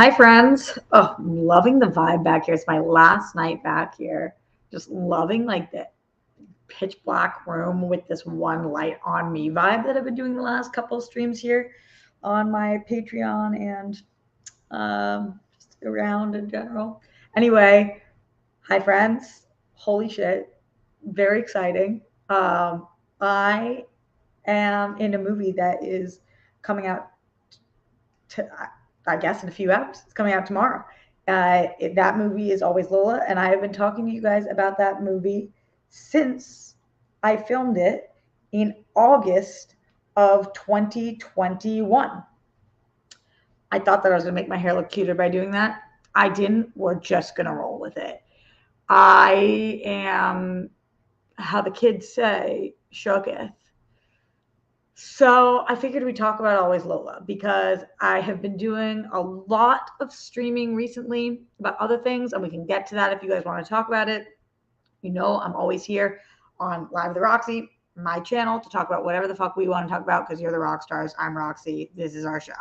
Hi, friends. Oh, I'm loving the vibe back here. It's my last night back here. Just loving like the pitch black room with this one light on me vibe that I've been doing the last couple of streams here on my Patreon and just around in general. Anyway, hi, friends. Holy shit. Very exciting. I am in a movie that is coming out to, I guess in a few hours. It's coming out tomorrow. That movie is Always Lola, and I have been talking to you guys about that movie since I filmed it in August of 2021. I thought that I was going to make my hair look cuter by doing that. I didn't. We're just going to roll with it. I am, how the kids say, shooketh. So I figured we'd talk about Always Lola because I have been doing a lot of streaming recently about other things, and we can get to that if you guys want to talk about it. You know, I'm always here on Live with Roxy, my channel, to talk about whatever the fuck we want to talk about because you're the rock stars. I'm Roxy. This is our show.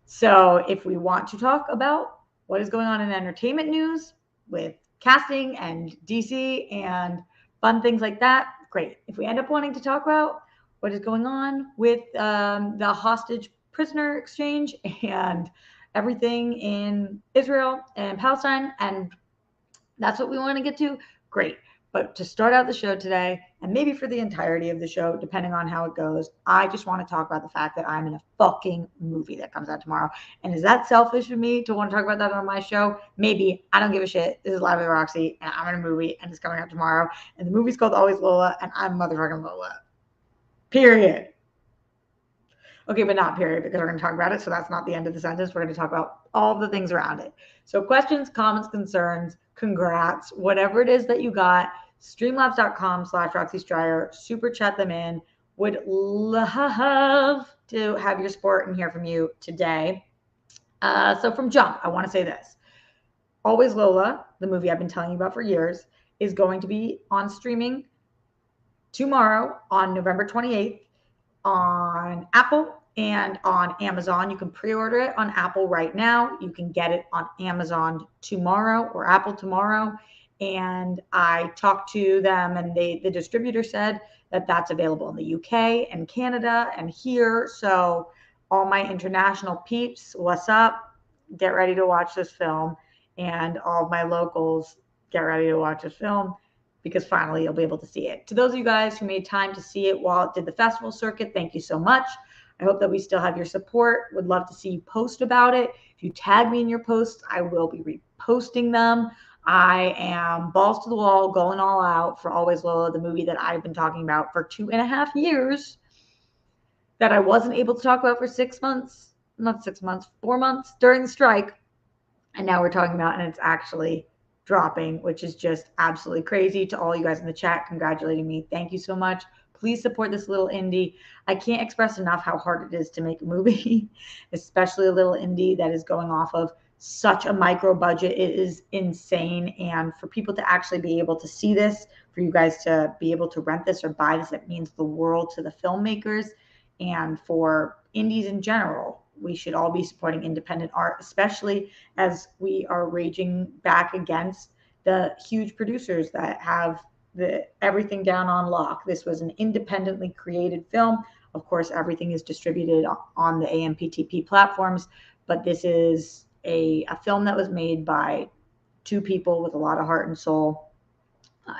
So if we want to talk about what is going on in entertainment news with casting and DC and fun things like that, great. If we end up wanting to talk about what is going on with the hostage prisoner exchange and everything in Israel and Palestine, and that's what we want to get to, great. But to start out the show today, and maybe for the entirety of the show, depending on how it goes, I just want to talk about the fact that I'm in a fucking movie that comes out tomorrow. And is that selfish of me to want to talk about that on my show? Maybe. I don't give a shit. This is Live with Roxy, and I'm in a movie, and it's coming out tomorrow. And the movie's called Always Lola, and I'm motherfucking Lola. Period. Okay, but not period, because we're going to talk about it. So that's not the end of the sentence. We're going to talk about all the things around it. So questions, comments, concerns, congrats, whatever it is that you got, streamlabs.com/Roxy Stryer, super chat them in. Would love to have your support and hear from you today. So from jump, I want to say this. Always Lola, the movie I've been telling you about for years, is going to be on streaming tomorrow on November 28th on Apple and on Amazon. You can pre-order it on Apple right now. You can get it on Amazon tomorrow or Apple tomorrow. And I talked to them, and the distributor said that that's available in the UK and Canada and here. So all my international peeps, what's up? Get ready to watch this film. And all of my locals, get ready to watch this film, because finally you'll be able to see it. To those of you guys who made time to see it while it did the festival circuit, thank you so much. I hope that we still have your support. Would love to see you post about it. If you tag me in your posts, I will be reposting them. I am balls to the wall, going all out for Always Lola, the movie that I've been talking about for 2.5 years, that I wasn't able to talk about for 6 months, not 6 months, 4 months during the strike. And now we're talking about, and it's actually dropping, which is just absolutely crazy. To all you guys in the chat congratulating me, thank you so much. Please support this little indie. I can't express enough how hard it is to make a movie, especially a little indie that is going off of such a micro budget. It is insane. And for people to actually be able to see this, for you guys to be able to rent this or buy this, it means the world to the filmmakers. And for indies in general, we should all be supporting independent art, especially as we are raging back against the huge producers that have everything down on lock. This was an independently created film. Of course, everything is distributed on the AMPTP platforms, but this is a film that was made by two people with a lot of heart and soul,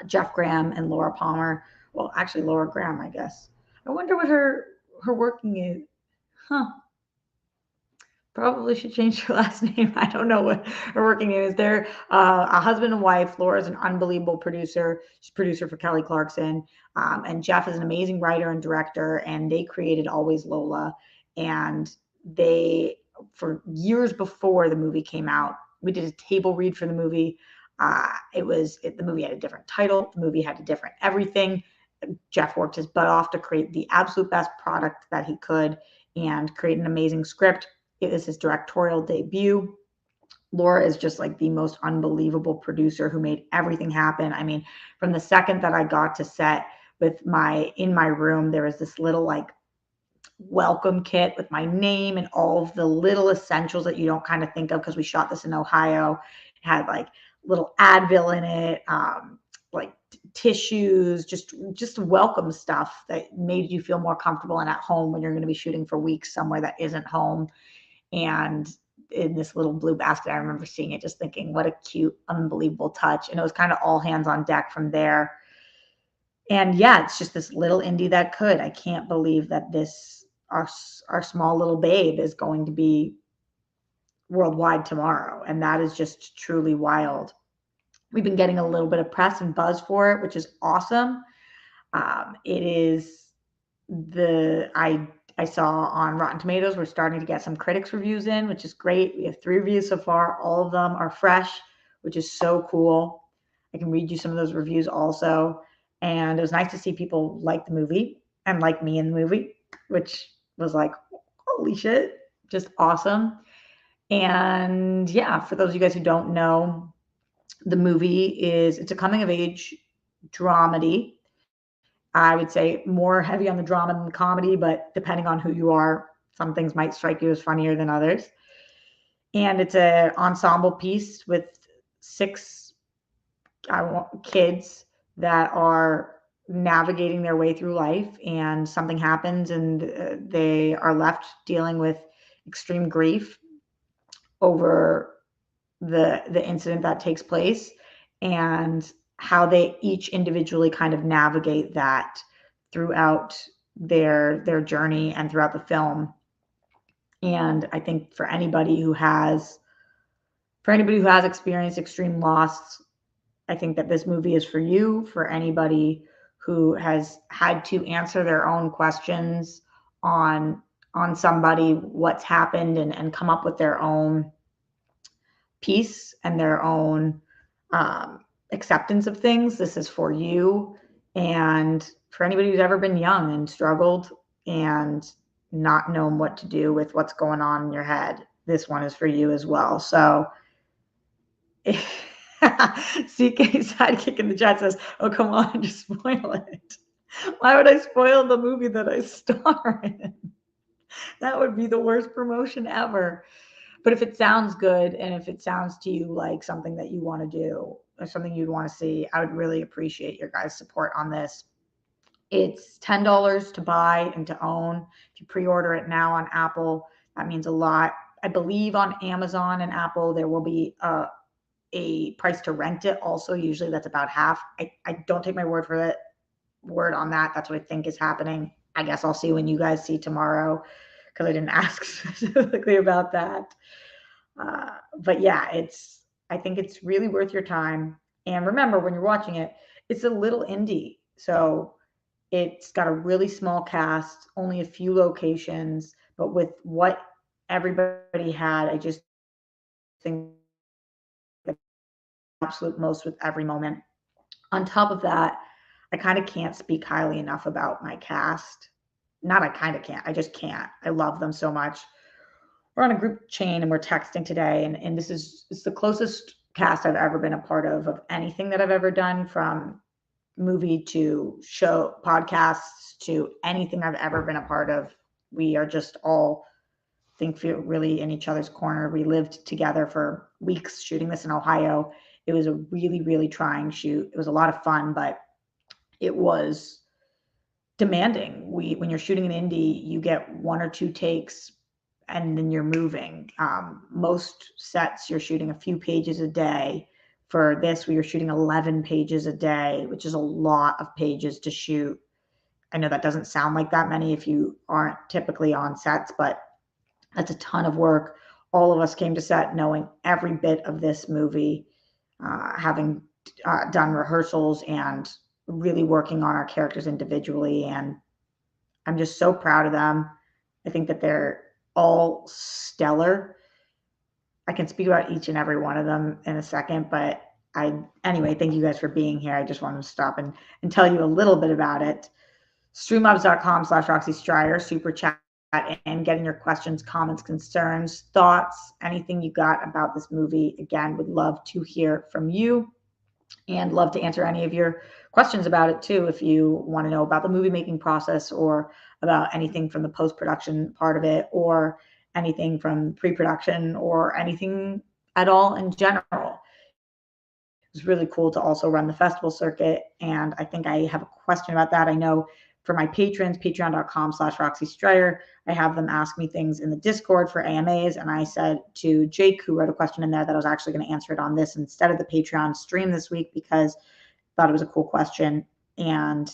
Jeff Graham and Laura Palmer. Well, actually, Laura Graham, I guess. I wonder what her working is. Huh. Probably should change her last name. I don't know what her working name is. They're a husband and wife. Laura's an unbelievable producer. She's producer for Kelly Clarkson. And Jeff is an amazing writer and director. And they created Always Lola. And they, for years before the movie came out, we did a table read for the movie. The movie had a different title. The movie had a different everything. Jeff worked his butt off to create the absolute best product that he could and create an amazing script. It is his directorial debut. Laura is just like the most unbelievable producer who made everything happen. I mean, from the second that I got to set in my room, there was this little like welcome kit with my name and all of the little essentials that you don't kind of think of, because we shot this in Ohio. It had like little Advil in it, like tissues, just welcome stuff that made you feel more comfortable and at home when you're going to be shooting for weeks somewhere that isn't home. And in this little blue basket, I remember seeing it, just thinking, what a cute, unbelievable touch. And it was kind of all hands on deck from there. And yeah, it's just this little indie that could. I can't believe that this our small little babe is going to be worldwide tomorrow, and that is just truly wild. We've been getting a little bit of press and buzz for it, which is awesome. It is the I saw on Rotten Tomatoes, we're starting to get some critics reviews in, which is great. We have 3 reviews so far. All of them are fresh, which is so cool. I can read you some of those reviews also. And it was nice to see people like the movie and like me in the movie, which was like, holy shit, just awesome. And yeah, for those of you guys who don't know, the movie it's a coming of age dramedy. I would say more heavy on the drama than the comedy, but depending on who you are, some things might strike you as funnier than others. And it's an ensemble piece with 6 kids that are navigating their way through life, and something happens and they are left dealing with extreme grief over the incident that takes place, and how they each individually kind of navigate that throughout their journey and throughout the film. And I think for anybody who has experienced extreme loss, I think that this movie is for you. For anybody who has had to answer their own questions on somebody, what's happened, and come up with their own peace and their own acceptance of things, this is for you. And for anybody who's ever been young and struggled and not known what to do with what's going on in your head, this one is for you as well. So CK Sidekick in the chat says, oh, come on, just spoil it. Why would I spoil the movie that I star in? That would be the worst promotion ever. But if it sounds good, and if it sounds to you like something that you want to do or something you'd want to see, I would really appreciate your guys' support on this. It's $10 to buy and to own. If you pre-order it now on Apple, that means a lot. I believe on Amazon and Apple, there will be a price to rent it also. Usually that's about half. I don't take my word on that. That's what I think is happening. I guess I'll see when you guys see tomorrow, because I didn't ask specifically about that. But yeah, I think it's really worth your time. And remember, when you're watching it, it's a little indie. So it's got a really small cast, only a few locations, but with what everybody had, I just think the absolute most with every moment. On top of that, I kind of can't speak highly enough about my cast. Not I kind of can't. I just can't. I love them so much. We're on a group chain and we're texting today, and it's the closest cast I've ever been a part of anything that I've ever done, from movie to show, podcasts to anything I've ever been a part of. We are just all feel really in each other's corner. We lived together for weeks shooting this in Ohio. It was a really, really trying shoot. It was a lot of fun, but it was demanding. When you're shooting an indie, you get 1 or 2 takes and then you're moving. Most sets, you're shooting a few pages a day. For this, we were shooting 11 pages a day, which is a lot of pages to shoot. I know that doesn't sound like that many if you aren't typically on sets, but that's a ton of work. All of us came to set knowing every bit of this movie, having done rehearsals and really working on our characters individually. And I'm just so proud of them. I think that they're all stellar. I can speak about each and every one of them in a second, but anyway, thank you guys for being here. I just wanted to stop and tell you a little bit about it. Streamlabs.com/Roxy Strider, super chat, and getting your questions, comments, concerns, thoughts, anything you got about this movie. Again, would love to hear from you and love to answer any of your questions about it too. If you want to know about the movie making process or about anything from the post-production part of it or anything from pre-production or anything at all in general. It was really cool to also run the festival circuit. And I think I have a question about that. I know for my patrons, patreon.com/Roxy Striar, I have them ask me things in the Discord for AMAs. And I said to Jake, who wrote a question in there, that I was actually going to answer it on this instead of the Patreon stream this week because I thought it was a cool question. And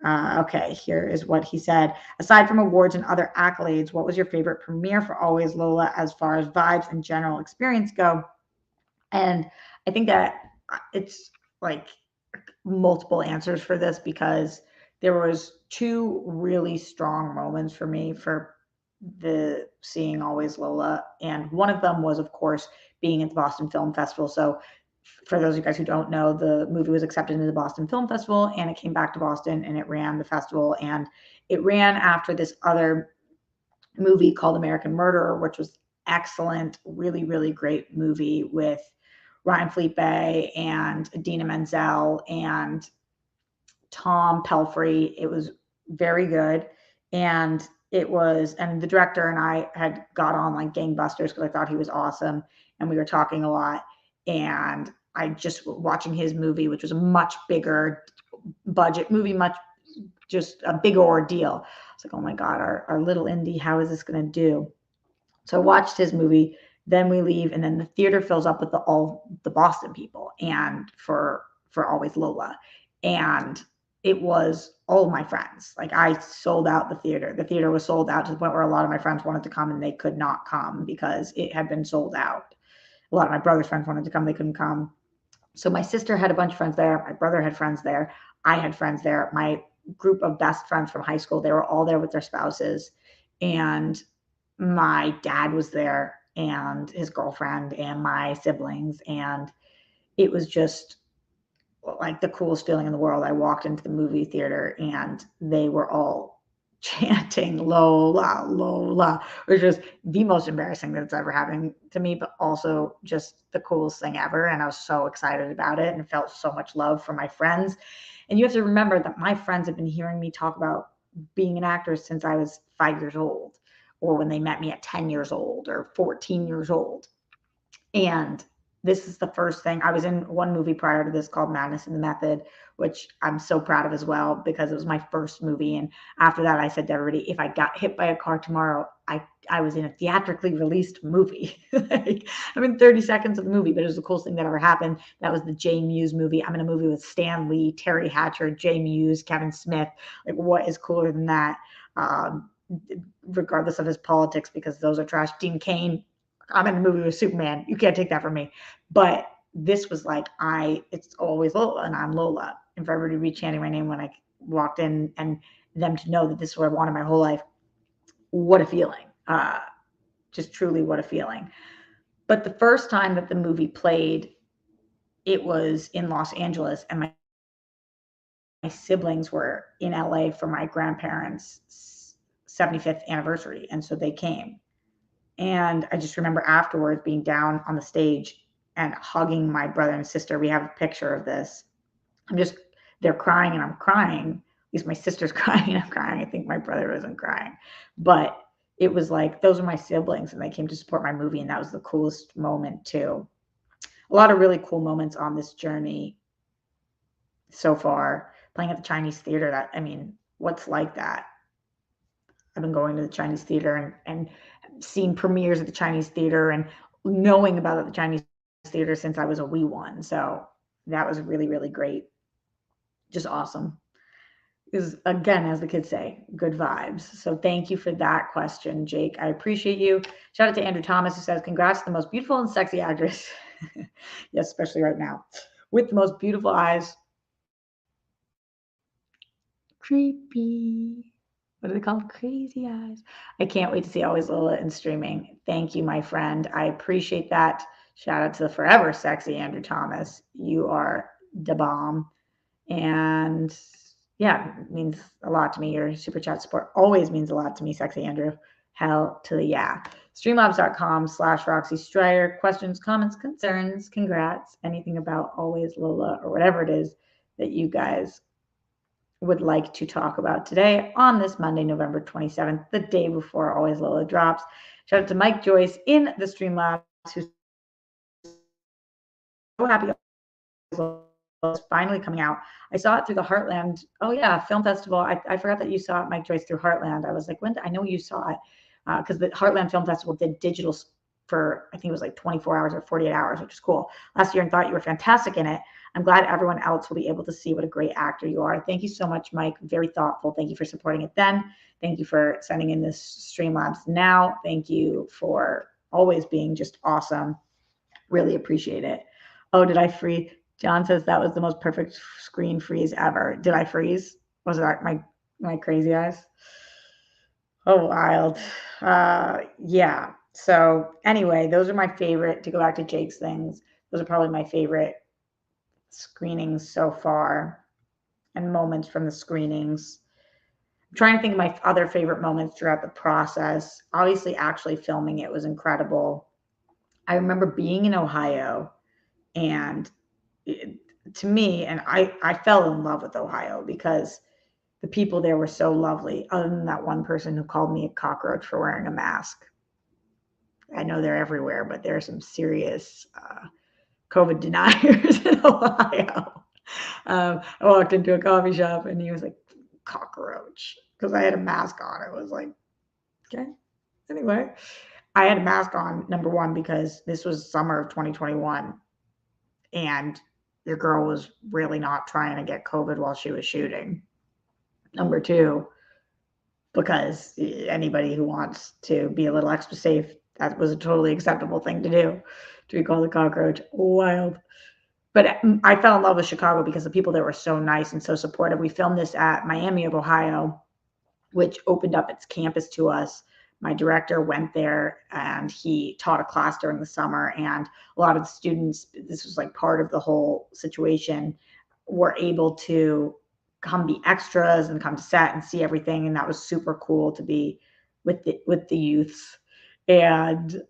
okay, here is what he said. Aside from awards and other accolades, what was your favorite premiere for Always Lola as far as vibes and general experience go? And I think that it's like multiple answers for this because there was two really strong moments for me for the seeing Always Lola. And one of them was, of course, being at the Boston Film Festival. So for those of you guys who don't know, the movie was accepted into the Boston Film Festival and it came back to Boston and it ran the festival. And it ran after this other movie called American Murderer, which was excellent, really, really great movie with Ryan Felipe and Idina Menzel and Tom Pelphrey. It was very good. And the director and I had got on like gangbusters because I thought he was awesome. And we were talking a lot. And I just watching his movie, which was a much bigger budget movie, just a big ordeal. I was like, oh my God, our little indie, how is this going to do? So I watched his movie. Then we leave, and then the theater fills up with all the Boston people, and for Always Lola, and it was all my friends. Like I sold out the theater. The theater was sold out to the point where a lot of my friends wanted to come and they could not come because it had been sold out. A lot of my brother's friends wanted to come, they couldn't come. So my sister had a bunch of friends there. My brother had friends there. I had friends there. My group of best friends from high school, they were all there with their spouses, and my dad was there and his girlfriend and my siblings. And it was just like the coolest feeling in the world. I walked into the movie theater and they were all chanting Lola, Lola, which was the most embarrassing that's ever happened to me, but also just the coolest thing ever. And I was so excited about it and felt so much love for my friends. And you have to remember that my friends have been hearing me talk about being an actor since I was 5 years old, or when they met me at 10 years old or 14 years old. And this is the first thing. I was in one movie prior to this called Madness in the Method, which I'm so proud of as well because it was my first movie. And after that, I said to everybody, if I got hit by a car tomorrow, I was in a theatrically released movie. Like, I'm in 30 seconds of the movie, but it was the coolest thing that ever happened. That was the Jay Muse movie. I'm in a movie with Stan Lee, Terry Hatcher, Jay Muse, Kevin Smith. Like, what is cooler than that? Regardless of his politics, because those are trash. Dean Cain, I'm in a movie with Superman. You can't take that from me. But this was like, it's Always Lola, and I'm Lola. And for everybody to be chanting my name when I walked in and them to know that this is what I wanted my whole life, what a feeling. Just truly what a feeling. But the first time that the movie played, it was in Los Angeles, and my siblings were in LA for my grandparents' 75th anniversary. And so they came. And I just remember afterwards being down on the stage and hugging my brother and sister. We have a picture of this. They're crying and I'm crying. At least my sister's crying and I'm crying. I think my brother wasn't crying. But it was like, those are my siblings and they came to support my movie. And that was the coolest moment too. A lot of really cool moments on this journey so far. Playing at the Chinese theater, what's like that? I've been going to the Chinese theater and seen premieres at the Chinese theater and knowing about the Chinese theater since I was a wee one. So that was really, really great. Just awesome. Is, again, as the kids say, good vibes. So thank you for that question, Jake. I appreciate you. Shout out to Andrew Thomas, who says, congrats to the most beautiful and sexy actress. Yes, especially right now. With the most beautiful eyes. Creepy. What are they called? Crazy eyes. I can't wait to see Always Lola in streaming. Thank you, my friend. I appreciate that. Shout out to the forever sexy Andrew Thomas. You are the bomb. And yeah, it means a lot to me. Your super chat support always means a lot to me, sexy Andrew. Hell to the yeah. Streamlabs.com/Roxy Striar. Questions, comments, concerns, congrats, anything about Always Lola or whatever it is that you guys would like to talk about today on this Monday, November 27th, the day before Always Lola drops. Shout out to Mike Joyce in the Streamlabs, who's so happy it's finally coming out. I saw it through the Heartland. Oh yeah, film festival. I forgot that you saw it, Mike Joyce, through Heartland. I was like, when? I know you saw it because the Heartland Film Festival did digital for, I think it was like 24 hours or 48 hours, which is cool, last year, and thought you were fantastic in it. I'm glad everyone else will be able to see what a great actor you are. Thank you so much, Mike. Very thoughtful. Thank you for supporting it then. Thank you for sending in this Streamlabs now. Thank you for always being just awesome. Really appreciate it. Oh, did I freeze? John says that was the most perfect screen freeze ever. Did I freeze? Was it my crazy eyes? Oh, wild. Yeah. So anyway, those are my favorite, to go back to Jake's things. Those are probably my favorite screenings so far and moments from the screenings. I'm trying to think of my other favorite moments throughout the process. Obviously, actually filming it was incredible. I remember being in Ohio, and to me, and I fell in love with Ohio because the people there were so lovely, other than that one person who called me a cockroach for wearing a mask. I know they're everywhere, but there are some serious COVID deniers in Ohio. I walked into a coffee shop and he was like, cockroach, because I had a mask on. It was like, okay. Anyway, I had a mask on, number one, because this was summer of 2021 and your girl was really not trying to get COVID while she was shooting. Number two, because anybody who wants to be a little extra safe, that was a totally acceptable thing to do, to be called a cockroach. Wild. But I fell in love with Chicago because the people there were so nice and so supportive. We filmed this at Miami of Ohio, which opened up its campus to us. My director went there and he taught a class during the summer, and a lot of the students, this was like part of the whole situation, were able to come be extras and come to set and see everything. And that was super cool to be with the youths. And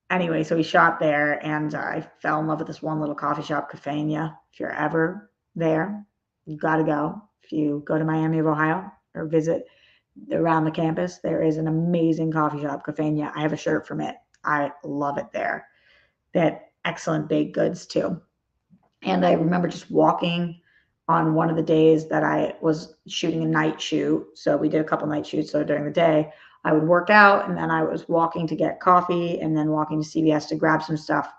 anyway, so we shot there, and I fell in love with this one little coffee shop, Cafeteria. If you're ever there, you got to go. If you go to Miami of Ohio or visit around the campus, there is an amazing coffee shop, Cafeteria. I have a shirt from it. I love it there. They had excellent baked goods too. And I remember just walking on one of the days that I was shooting a night shoot. So we did a couple night shoots. So during the day, I would work out, and then I was walking to get coffee, and then walking to CVS to grab some stuff,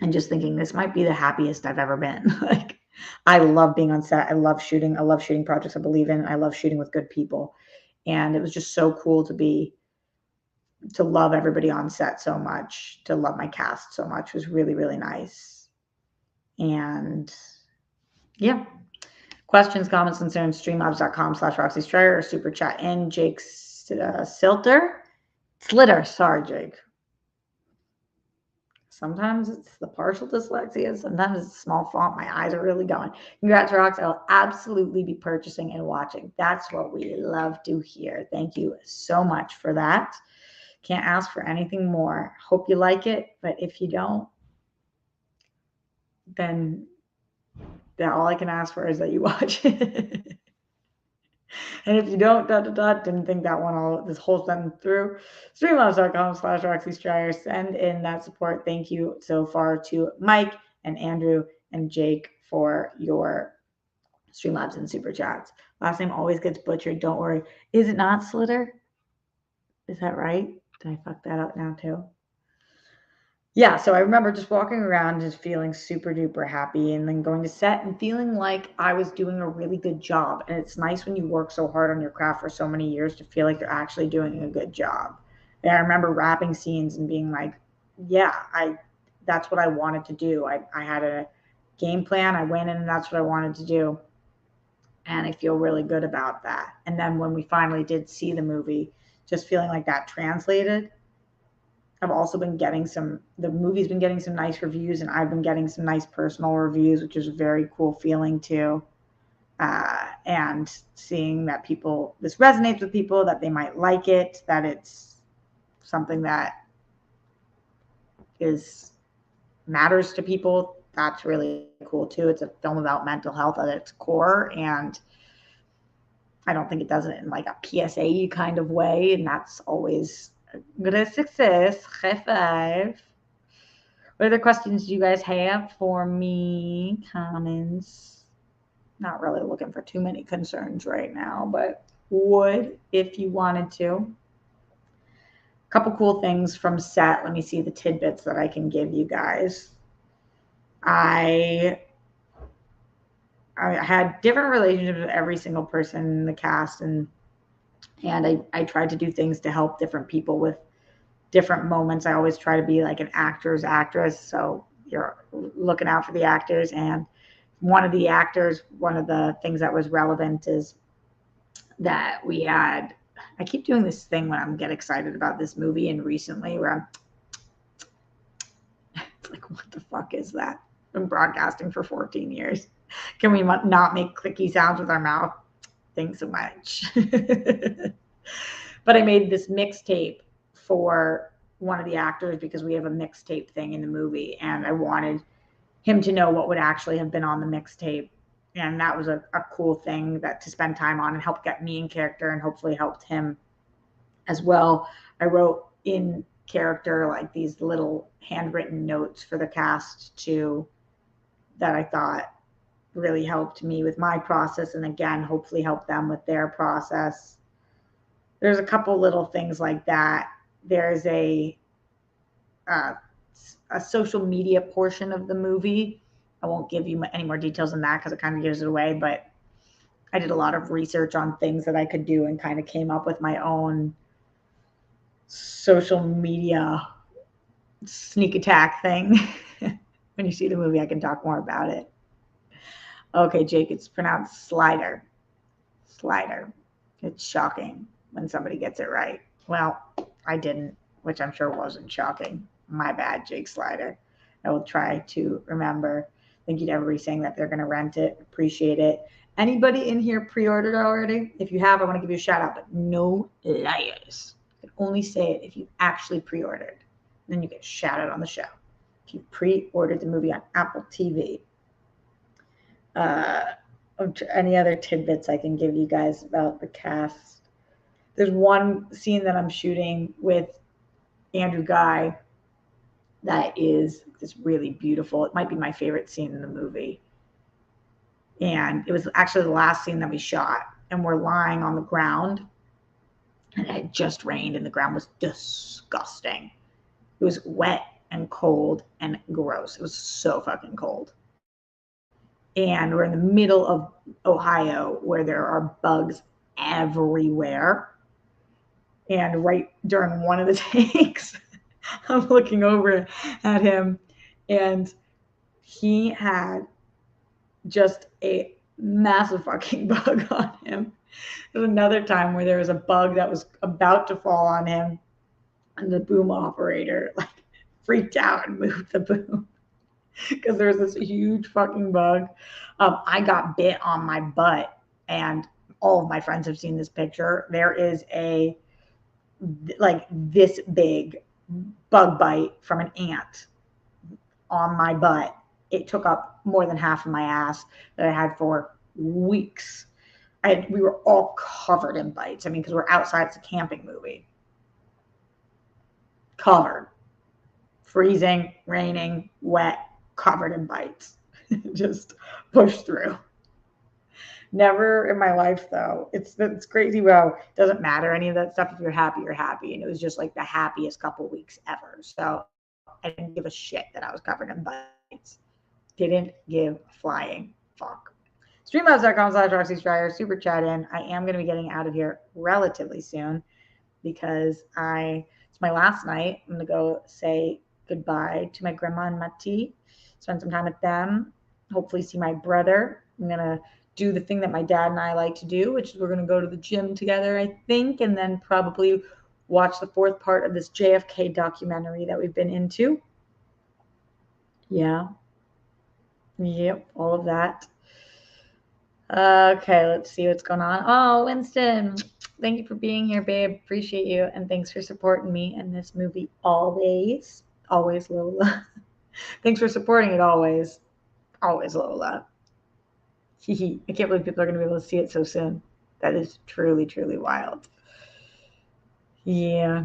and just thinking, this might be the happiest I've ever been. Like, I love being on set. I love shooting. I love shooting projects I believe in. I love shooting with good people. And it was just so cool to love everybody on set so much, to love my cast so much. It was really, really nice. And yeah. Questions, comments, concerns, streamlabs.com/Roxy Strider, or super chat in Jake Slitter. Sorry, Jake. Sometimes it's the partial dyslexia. Sometimes it's small font. My eyes are really going. Congrats, Rox. I'll absolutely be purchasing and watching. That's what we love to hear. Thank you so much for that. Can't ask for anything more. Hope you like it. But if you don't, then all I can ask for is that you watch it. And if you don't, didn't think that one this whole sentence through, streamlabs.com/Roxy Strider. Send in that support. Thank you so far to Mike and Andrew and Jake for your Streamlabs and super chats. Last name always gets butchered. Don't worry. Is it not Slitter? Is that right? Did I fuck that up now too? Yeah, so I remember just walking around just feeling super duper happy, and then going to set and feeling like I was doing a really good job. And it's nice when you work so hard on your craft for so many years to feel like you're actually doing a good job. And I remember wrapping scenes and being like, yeah, that's what I wanted to do. I had a game plan. I went in and that's what I wanted to do. And I feel really good about that. And then when we finally did see the movie, just feeling like that translated. I've also been getting the movie's been getting some nice reviews, and I've been getting some nice personal reviews, which is a very cool feeling too. And seeing that this resonates with people, that they might like it, that it's something that matters to people. That's really cool too. It's a film about mental health at its core, and I don't think it does it in like a PSA kind of way, and that's always a good success. High five. What other questions do you guys have for me? Comments? Not really looking for too many concerns right now, but would if you wanted to. A couple cool things from set. Let me see the tidbits that I can give you guys. I had different relationships with every single person in the cast, and I tried to do things to help different people with different moments. I always try to be like an actor's actress, so you're looking out for the actors. And one of the actors, one of the things that was relevant is that we had, I keep doing this thing when I'm get excited about this movie, and recently where I'm like, what the fuck is that? I've been broadcasting for 14 years. Can we not make clicky sounds with our mouth? Thanks so much. But I made this mixtape for one of the actors because we have a mixtape thing in the movie, and I wanted him to know what would actually have been on the mixtape. And that was a cool thing that to spend time on and help get me in character, and hopefully helped him as well. I wrote in character like these little handwritten notes for the cast too that I thought really helped me with my process, and again hopefully help them with their process. There's a couple little things like that. There's a social media portion of the movie. I won't give you any more details than that because it kind of gives it away, but I did a lot of research on things that I could do and kind of came up with my own social media sneak attack thing. When you see the movie, I can talk more about it. Okay, Jake, it's pronounced slider. Slider. It's shocking when somebody gets it right. Well, I didn't, which I'm sure wasn't shocking. My bad, Jake Slider. I will try to remember. Thank you to everybody saying that they're going to rent it. Appreciate it. Anybody in here pre-ordered already? If you have, I want to give you a shout out, but no liars. You can only say it if you actually pre-ordered. Then you get shouted on the show. If you pre-ordered the movie on Apple TV. Any other tidbits I can give you guys about the cast? There's one scene that I'm shooting with Andrew Guy that is just really beautiful. It might be my favorite scene in the movie. And it was actually the last scene that we shot. And we're lying on the ground. And it had just rained and the ground was disgusting. It was wet and cold and gross. It was so fucking cold. And we're in the middle of Ohio where there are bugs everywhere. And right during one of the takes, I'm looking over at him, and he had just a massive fucking bug on him. There's another time where there was a bug that was about to fall on him, and the boom operator like freaked out and moved the boom because there was this huge fucking bug. I got bit on my butt, and all of my friends have seen this picture. There is a like this big bug bite from an ant on my butt. It took up more than half of my ass that I had for weeks. We were all covered in bites. I mean, because we're outside, it's a camping movie. Covered. Freezing, raining, wet, covered in bites. Just pushed through. Never in my life, though. It's crazy. Well, it doesn't matter any of that stuff. If you're happy, you're happy. And it was just like the happiest couple weeks ever. So I didn't give a shit that I was covered in bites. Didn't give a flying fuck. Streamlabs.com/RoxyStryer. Super chat in. I am going to be getting out of here relatively soon because it's my last night. I'm going to go say goodbye to my grandma and Mati. Spend some time with them. Hopefully see my brother. I'm going to do the thing that my dad and I like to do, which is we're going to go to the gym together, I think, and then probably watch the fourth part of this JFK documentary that we've been into. Yeah. Yep, all of that. Okay, let's see what's going on. Oh, Winston, thank you for being here, babe. Appreciate you, and thanks for supporting me in this movie always. Always, Lola. Thanks for supporting it always. Always, Lola. I can't believe people are going to be able to see it so soon. That is truly, truly wild. Yeah.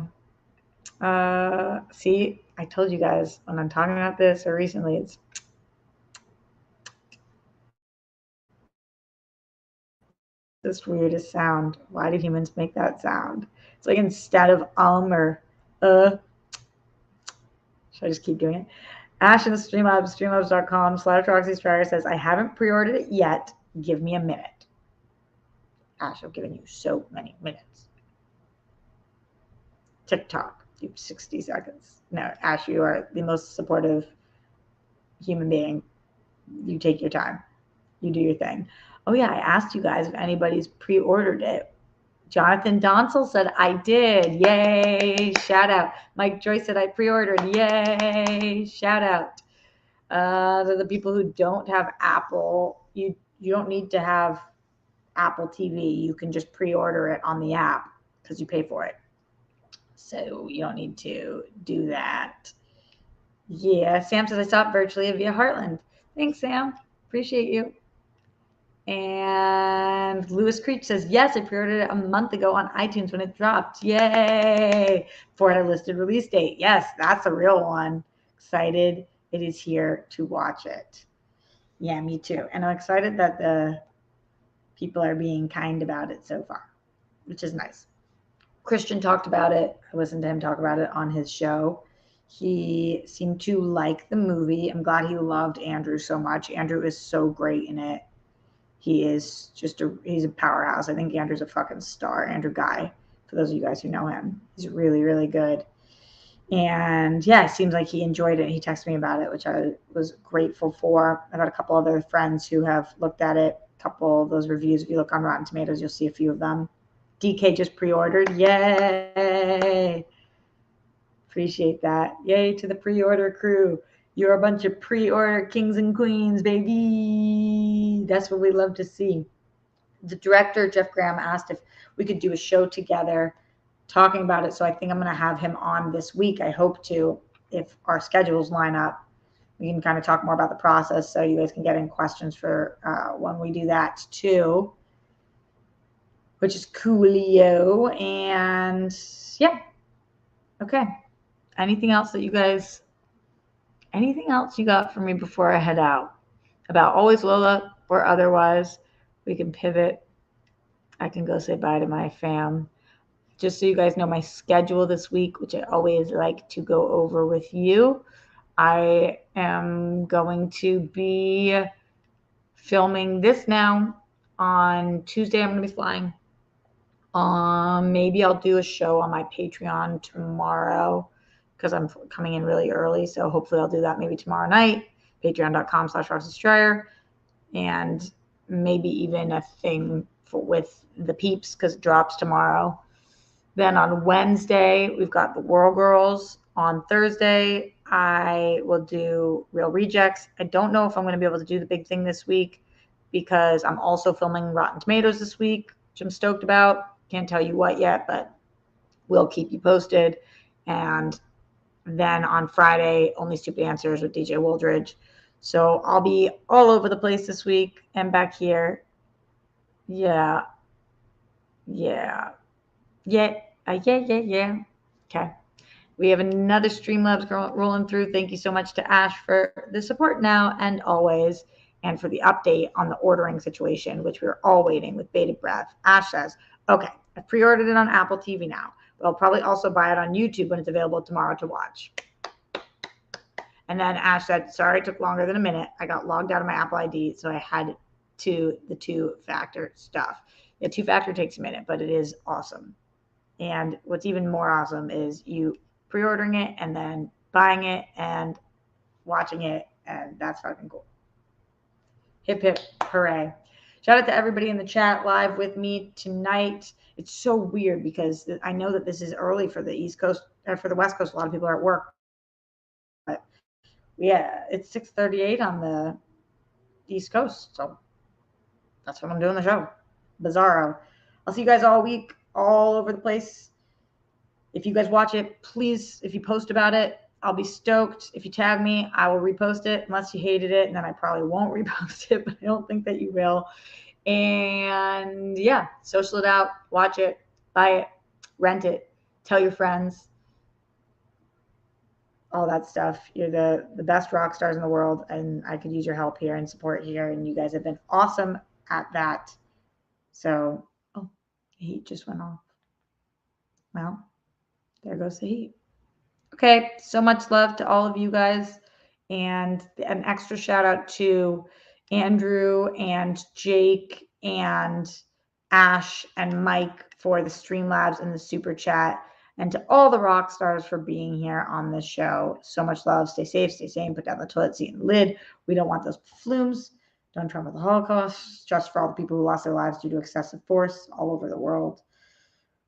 See, I told you guys when I'm talking about this or recently, it's this weirdest sound. Why did humans make that sound? It's like instead of or should I just keep doing it? Ash in the Streamlabs, streamlabs.com/RoxyStrider says, I haven't pre-ordered it yet. Give me a minute. Ash, I've given you so many minutes. TikTok, you have 60 seconds. No, Ash, you are the most supportive human being. You take your time. You do your thing. Oh, yeah, I asked you guys if anybody's pre-ordered it. Jonathan Donsel said, I did. Yay. Shout out. Mike Joyce said, I pre-ordered. Yay. Shout out. To the people who don't have Apple, you don't need to have Apple TV. You can just pre-order it on the app because you pay for it. So you don't need to do that. Yeah, Sam says, I saw it virtually via Heartland. Thanks, Sam. Appreciate you. And Lewis Creech says, yes, I pre-ordered it a month ago on iTunes when it dropped. Yay! For a listed release date. Yes, that's a real one. Excited it is here to watch it. Yeah, me too. And I'm excited that the people are being kind about it so far, which is nice. Christian talked about it. I listened to him talk about it on his show. He seemed to like the movie. I'm glad he loved Andrew so much. Andrew is so great in it. He is just he's a powerhouse. I think Andrew's a fucking star. Andrew Guy, for those of you guys who know him. He's really, really good. And yeah, it seems like he enjoyed it. He texted me about it, which I was grateful for. I've got a couple other friends who have looked at it. A couple of those reviews, if you look on Rotten Tomatoes, you'll see a few of them. DK just pre-ordered. Yay! Appreciate that. Yay to the pre-order crew. You're a bunch of pre-order kings and queens, baby. That's what we love to see. The director, Jeff Graham, asked if we could do a show together talking about it. So I think I'm going to have him on this week. I hope to, if our schedules line up. We can kind of talk more about the process so you guys can get in questions for when we do that too, which is coolio. And yeah. Okay. Anything else you got for me before I head out? About Always Lola or otherwise, we can pivot. I can go say bye to my fam. Just so you guys know my schedule this week, which I always like to go over with you. I am going to be filming this now. On Tuesday, I'm going to be flying. Maybe I'll do a show on my Patreon tomorrow because I'm coming in really early. So hopefully I'll do that maybe tomorrow night. Patreon.com/RoxyStrider. And maybe even a thing with the peeps because it drops tomorrow. Then on Wednesday, we've got the Whirl Girls. On Thursday, I will do Real Rejects. I don't know if I'm going to be able to do the big thing this week because I'm also filming Rotten Tomatoes this week, which I'm stoked about. Can't tell you what yet, but we'll keep you posted. And then on Friday, Only Stupid Answers with DJ Wooldridge. So I'll be all over the place this week and back here. Yeah. Okay. We have another Streamlabs rolling through. Thank you so much to Ash for the support now and always, and for the update on the ordering situation, which we're all waiting with bated breath. Ash says, okay, I've pre-ordered it on Apple TV now, but I'll probably also buy it on YouTube when it's available tomorrow to watch. And then Ash said, sorry, it took longer than a minute. I got logged out of my Apple ID, so I had the two-factor stuff. The two-factor takes a minute, but it is awesome. And what's even more awesome is you pre-ordering it and then buying it and watching it, and that's fucking cool. Hip, hip, hooray. Shout out to everybody in the chat live with me tonight. It's so weird because I know that this is early for the East Coast, or for the West Coast. A lot of people are at work. But yeah, it's 6:38 on the East Coast, so that's when I'm doing the show. Bizarro. I'll see you guys all week, all over the place. If you guys watch it, please, if you post about it, I'll be stoked. If you tag me, I will repost it, unless you hated it, and then I probably won't repost it, but I don't think that you will. And yeah, social it out, watch it, buy it, rent it, tell your friends, all that stuff. You're the best rock stars in the world, and I could use your help here and support here, and you guys have been awesome at that. So, oh, the heat just went off. Well, there goes the heat. Okay, so much love to all of you guys, and an extra shout out to Andrew and Jake and Ash and Mike for the Streamlabs and the super chat, and to all the rock stars for being here on this show. So much love. Stay safe, stay sane, put down the toilet seat and lid. We don't want those flumes. Don't trump the Holocaust. Just for all the people who lost their lives due to excessive force all over the world.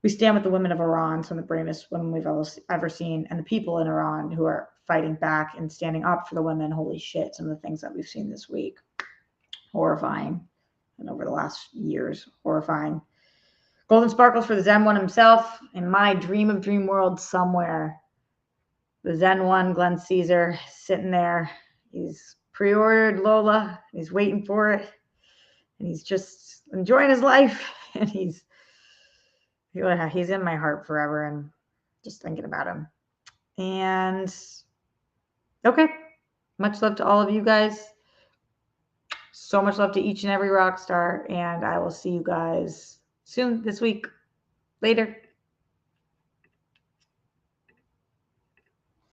We stand with the women of Iran, some of the bravest women we've ever seen, and the people in Iran who are fighting back and standing up for the women. Holy shit, some of the things that we've seen this week. Horrifying. And over the last years, horrifying. Golden sparkles for the Zen one himself. In my dream of dream world somewhere, the Zen one, Glenn Caesar, sitting there. He's pre-ordered Lola. He's waiting for it. And he's just enjoying his life. And he's in my heart forever, and just thinking about him. And okay, much love to all of you guys. So much love to each and every rock star, and I will see you guys soon this week. Later.